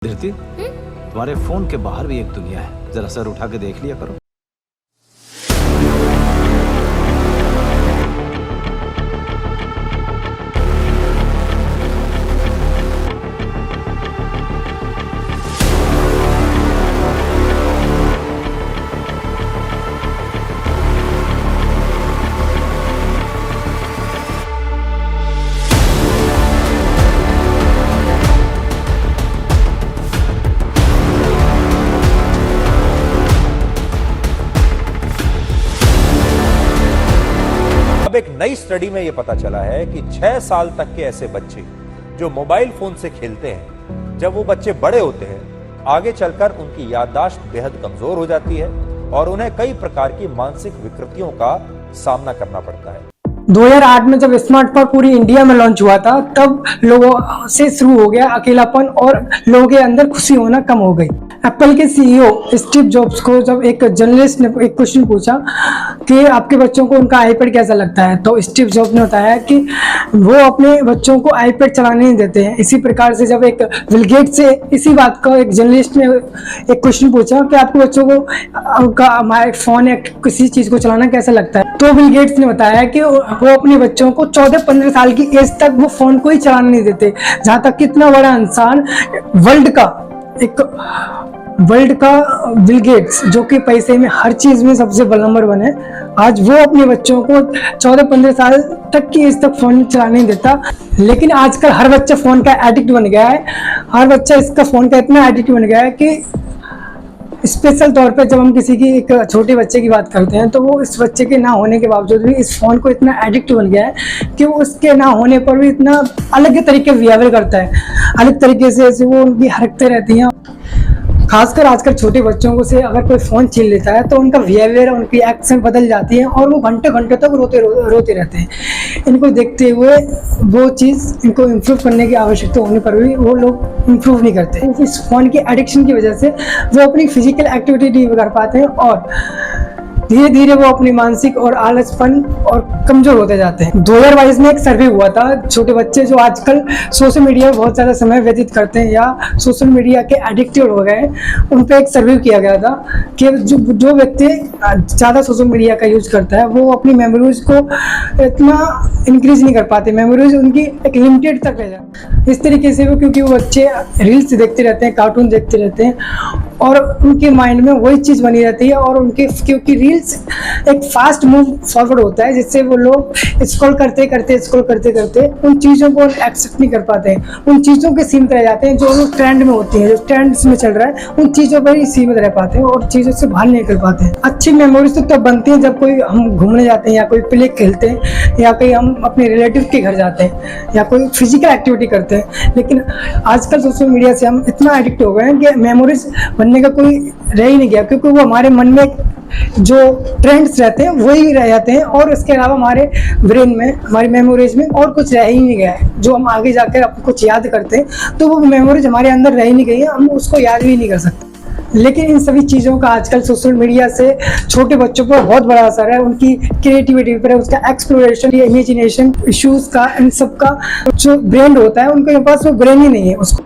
धरती, तुम्हारे फोन के बाहर भी एक दुनिया है, जरा सर उठा के देख लिया करो। अब एक नई स्टडी में यह पता चला है कि 6 साल तक के ऐसे बच्चे जो मोबाइल फोन से खेलते हैं, जब वो बच्चे बड़े होते हैं, आगे चलकर उनकी याददाश्त बेहद कमजोर हो जाती है और उन्हें कई प्रकार की मानसिक विकृतियों का सामना करना पड़ता है। 2008 में जब स्मार्टफोन पूरी इंडिया में लॉन्च हुआ था, तब लोगों से शुरू हो गया अकेलापन और लोगों के अंदर खुशी होना कम हो गई। एप्पल के सीईओ स्टीव जॉब्स को जब एक जर्नलिस्ट ने एक क्वेश्चन पूछा कि आपके बच्चों को उनका आईपैड कैसा लगता है, तो स्टीव जॉब्स ने बताया कि वो अपने बच्चों को आईपैड चलाने नहीं देते हैं। इसी प्रकार से जब एक बिल गेट्स से इसी बात का एक जर्नलिस्ट ने एक क्वेश्चन पूछा कि आपके बच्चों को उनका फोन या किसी चीज को चलाना कैसा लगता है, तो बिल गेट्स ने बताया कि वो अपने बच्चों को 14-15 साल की एज तक वो फोन को ही चलाने नहीं देते। जहां तक कितना बड़ा इंसान वर्ल्ड का बिल गेट्स, जो कि पैसे में हर चीज में सबसे बड़ा नंबर वन है, आज वो अपने बच्चों को 14-15 साल तक की एज तक फोन चलाने नहीं देता। लेकिन आजकल हर बच्चा फोन का एडिक्ट बन गया है। हर बच्चा इसका फोन का इतना एडिक्ट बन गया है कि स्पेशल तौर पे जब हम किसी की एक छोटे बच्चे की बात करते हैं, तो वो इस बच्चे के ना होने के बावजूद भी इस फोन को इतना एडिक्ट बन गया है कि वो उसके ना होने पर भी इतना अलग तरीके बिहेवियर करता है, अलग तरीके से ऐसे वो उनकी हरकतें रहती हैं। खासकर आजकल छोटे बच्चों को से अगर कोई फ़ोन छीन लेता है तो उनका बिहेवियर, उनकी एक्शन बदल जाती है और वो घंटे घंटे तक रोते रहते हैं। इनको देखते हुए वो चीज़ इनको इम्प्रूव करने की आवश्यकता होने पर भी वो लोग इम्प्रूव नहीं करते। इस फ़ोन की एडिक्शन की वजह से वो अपनी फिजिकल एक्टिविटी नहीं कर पाते हैं और धीरे धीरे वो अपनी मानसिक और आलसपन और कमजोर होते जाते हैं। 2022 में एक सर्वे हुआ था, छोटे बच्चे जो आजकल सोशल मीडिया में बहुत ज़्यादा समय व्यतीत करते हैं या सोशल मीडिया के एडिक्टेड हो गए हैं, उन पर एक सर्वे किया गया था कि जो व्यक्ति ज़्यादा सोशल मीडिया का यूज करता है वो अपनी मेमोरीज को इतना इंक्रीज नहीं कर पाते, मेमोरीज उनकी एक लिमिटेड तक रह जाती। इस तरीके से वो, क्योंकि वो बच्चे रील्स देखते रहते हैं, कार्टून देखते रहते हैं और उनके माइंड में वही चीज़ बनी रहती है और उनके, क्योंकि रील्स एक फास्ट मूव फॉरवर्ड होता है, जिससे वो लोग स्क्रॉल करते करते उन चीज़ों को एक्सेप्ट नहीं कर पाते हैं, उन चीज़ों के सीमित रह जाते हैं जो लोग ट्रेंड में होती हैं, जो ट्रेंड्स में चल रहा है उन चीज़ों पर ही सीमित रह पाते हैं और चीज़ों से बाहर नहीं निकल पाते हैं। अच्छी मेमोरीज तो तब बनती हैं जब कोई हम घूमने जाते हैं या कोई प्ले खेलते हैं या कहीं हम अपने रिलेटिव के घर जाते हैं या कोई फिजिकल एक्टिविटी करते हैं। लेकिन आजकल सोशल मीडिया से हम इतना एडिक्ट हो गए हैं कि मेमोरीज बनने का कोई रह ही नहीं गया, क्योंकि वो हमारे मन में जो ट्रेंड्स रहते हैं वही रह जाते हैं और इसके अलावा हमारे ब्रेन में, हमारी मेमोरीज में और कुछ रह ही नहीं गया है। जो हम आगे जाकर कुछ याद करते हैं तो वो मेमोरीज हमारे अंदर रह ही नहीं गई है, हम उसको याद भी नहीं कर सकते। लेकिन इन सभी चीज़ों का आजकल सोशल मीडिया से छोटे बच्चों पर बहुत बड़ा असर है, उनकी क्रिएटिविटी पर, उसका एक्सप्लोरेशन, इमेजिनेशन इश्यूज का, इन सब का जो ब्रेन होता है उनके पास वो ब्रेन ही नहीं है। उसको